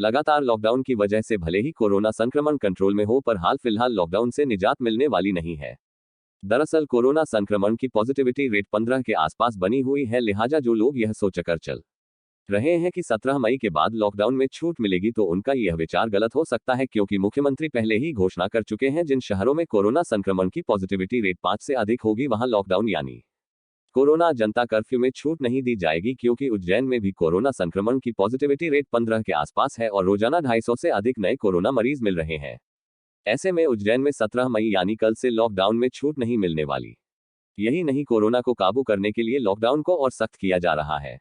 लगातार लॉकडाउन की वजह से भले ही कोरोना संक्रमण कंट्रोल में हो, पर हाल फिलहाल लॉकडाउन से निजात मिलने वाली नहीं है। दरअसल कोरोना संक्रमण की पॉजिटिविटी रेट 15 के आसपास बनी हुई है, लिहाजा जो लोग यह सोचकर चल रहे हैं कि 17 मई के बाद लॉकडाउन में छूट मिलेगी, तो उनका यह विचार गलत हो सकता है, क्योंकि मुख्यमंत्री पहले ही घोषणा कर चुके हैं जिन शहरों में कोरोना संक्रमण की पॉजिटिविटी रेट 5 से अधिक होगी वहां लॉकडाउन यानी कोरोना जनता कर्फ्यू में छूट नहीं दी जाएगी, क्योंकि उज्जैन में भी कोरोना संक्रमण की पॉजिटिविटी रेट 15 के आसपास है और रोजाना 250 से अधिक नए कोरोना मरीज मिल रहे हैं। ऐसे में उज्जैन में 17 मई यानी कल से लॉकडाउन में छूट नहीं मिलने वाली। यही नहीं, कोरोना को काबू करने के लिए लॉकडाउन को और सख्त किया जा रहा है।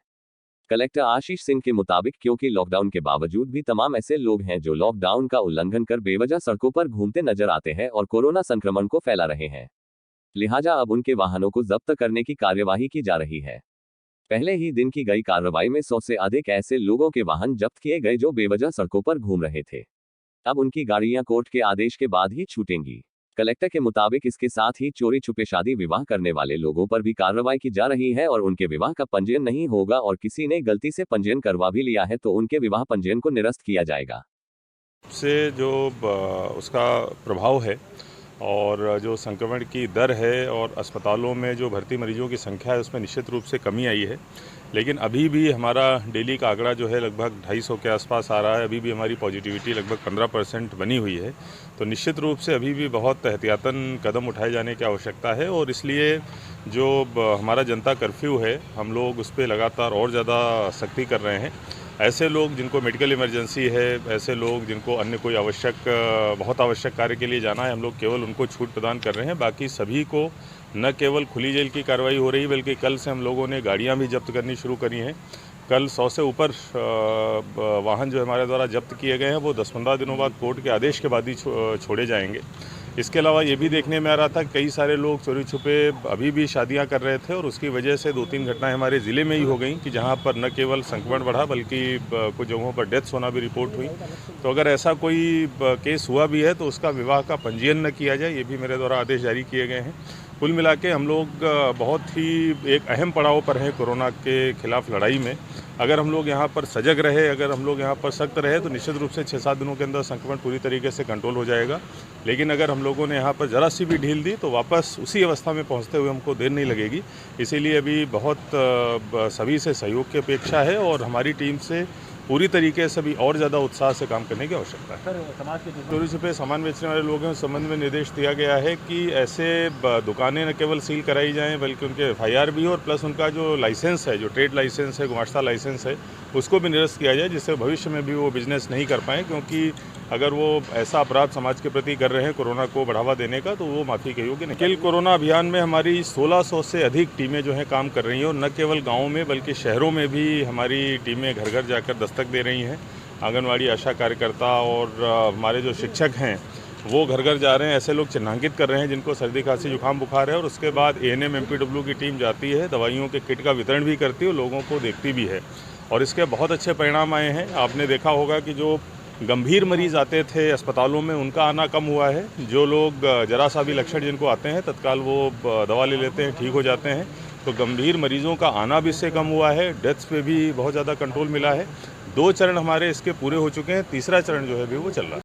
कलेक्टर आशीष सिंह के मुताबिक क्योंकि लॉकडाउन के बावजूद भी तमाम ऐसे लोग हैं जो लॉकडाउन का उल्लंघन कर बेवजह सड़कों पर घूमते नजर आते हैं और कोरोना संक्रमण को फैला रहे हैं, लिहाजा अब उनके वाहनों को जब्त करने की कार्यवाही की जा रही है। पहले ही दिन की गई कार्रवाई में 100 से अधिक ऐसे लोगों के वाहन जब्त किए गए जो बेवजह सड़कों पर घूम रहे थे। अब उनकी गाड़ियां कोर्ट के आदेश के बाद ही छूटेंगी। कलेक्टर के मुताबिक इसके साथ ही चोरी छुपे शादी विवाह करने वाले लोगों पर भी कार्रवाई की जा रही है और उनके विवाह का पंजीयन नहीं होगा और किसी ने गलती से पंजीयन करवा भी लिया है तो उनके विवाह पंजीयन को निरस्त किया जाएगा। से जो उसका प्रभाव है और जो संक्रमण की दर है और अस्पतालों में जो भर्ती मरीजों की संख्या है उसमें निश्चित रूप से कमी आई है, लेकिन अभी भी हमारा डेली का आंकड़ा जो है लगभग 250 के आसपास आ रहा है। अभी भी हमारी पॉजिटिविटी लगभग 15% बनी हुई है, तो निश्चित रूप से अभी भी बहुत एहतियातन कदम उठाए जाने की आवश्यकता है और इसलिए जो हमारा जनता कर्फ्यू है हम लोग उस पर लगातार और ज़्यादा सख्ती कर रहे हैं। ऐसे लोग जिनको मेडिकल इमरजेंसी है, ऐसे लोग जिनको अन्य कोई बहुत आवश्यक कार्य के लिए जाना है, हम लोग केवल उनको छूट प्रदान कर रहे हैं। बाकी सभी को न केवल खुली जेल की कार्रवाई हो रही बल्कि कल से हम लोगों ने गाड़ियां भी जब्त करनी शुरू करी हैं। कल 100 से ऊपर वाहन जो हमारे द्वारा जब्त किए गए हैं वो 10-15 दिनों बाद कोर्ट के आदेश के बाद ही छोड़े जाएंगे। इसके अलावा ये भी देखने में आ रहा था कई सारे लोग चोरी छुपे अभी भी शादियां कर रहे थे और उसकी वजह से 2-3 घटनाएं हमारे ज़िले में ही हो गई कि जहां पर न केवल संक्रमण बढ़ा बल्कि कुछ जगहों पर डेथ्स होना भी रिपोर्ट हुई। तो अगर ऐसा कोई केस हुआ भी है तो उसका विवाह का पंजीयन न किया जाए, ये भी मेरे द्वारा आदेश जारी किए गए हैं। कुल मिला के हम लोग बहुत ही एक अहम पड़ाव पर हैं कोरोना के खिलाफ लड़ाई में। अगर हम लोग यहाँ पर सजग रहे, अगर हम लोग यहाँ पर सख्त रहे तो निश्चित रूप से 6-7 दिनों के अंदर संक्रमण पूरी तरीके से कंट्रोल हो जाएगा। लेकिन अगर हम लोगों ने यहाँ पर ज़रा सी भी ढील दी तो वापस उसी अवस्था में पहुँचते हुए हमको देर नहीं लगेगी। इसीलिए अभी बहुत सभी से सहयोग की अपेक्षा है और हमारी टीम से पूरी तरीके से भी और ज़्यादा उत्साह से काम करने की आवश्यकता है। सर, समाज के चोरी छुपे सामान बेचने वाले लोगों के संबंध में निर्देश दिया गया है कि ऐसे दुकानें न केवल सील कराई जाएं बल्कि उनके FIR भी हो और प्लस उनका जो लाइसेंस है, जो ट्रेड लाइसेंस है, गुमाश्ता लाइसेंस है, उसको भी निरस्त किया जाए, जिससे भविष्य में भी वो बिजनेस नहीं कर पाएँ। क्योंकि अगर वो ऐसा अपराध समाज के प्रति कर रहे हैं कोरोना को बढ़ावा देने का तो वो माफ़ी के योग्य नहीं। किल कोरोना अभियान में हमारी 1600 से अधिक टीमें जो हैं काम कर रही हैं और न केवल गाँव में बल्कि शहरों में भी हमारी टीमें घर घर जाकर दस्तक दे रही हैं। आंगनवाड़ी आशा कार्यकर्ता और हमारे जो शिक्षक हैं वो घर घर जा रहे हैं, ऐसे लोग चिन्हांकित कर रहे हैं जिनको सर्दी खांसी जुकाम बुखार है और उसके बाद ANM MPW की टीम जाती है, दवाइयों के किट का वितरण भी करती है और लोगों को देखती भी है और इसके बहुत अच्छे परिणाम आए हैं। आपने देखा होगा कि जो गंभीर मरीज़ आते थे अस्पतालों में उनका आना कम हुआ है। जो लोग जरा सा भी लक्षण जिनको आते हैं तत्काल वो दवा ले लेते हैं, ठीक हो जाते हैं। तो गंभीर मरीजों का आना भी इससे कम हुआ है। डेथ्स पे भी बहुत ज़्यादा कंट्रोल मिला है। 2 चरण हमारे इसके पूरे हो चुके हैं, तीसरा चरण जो है भी वो चल रहा है।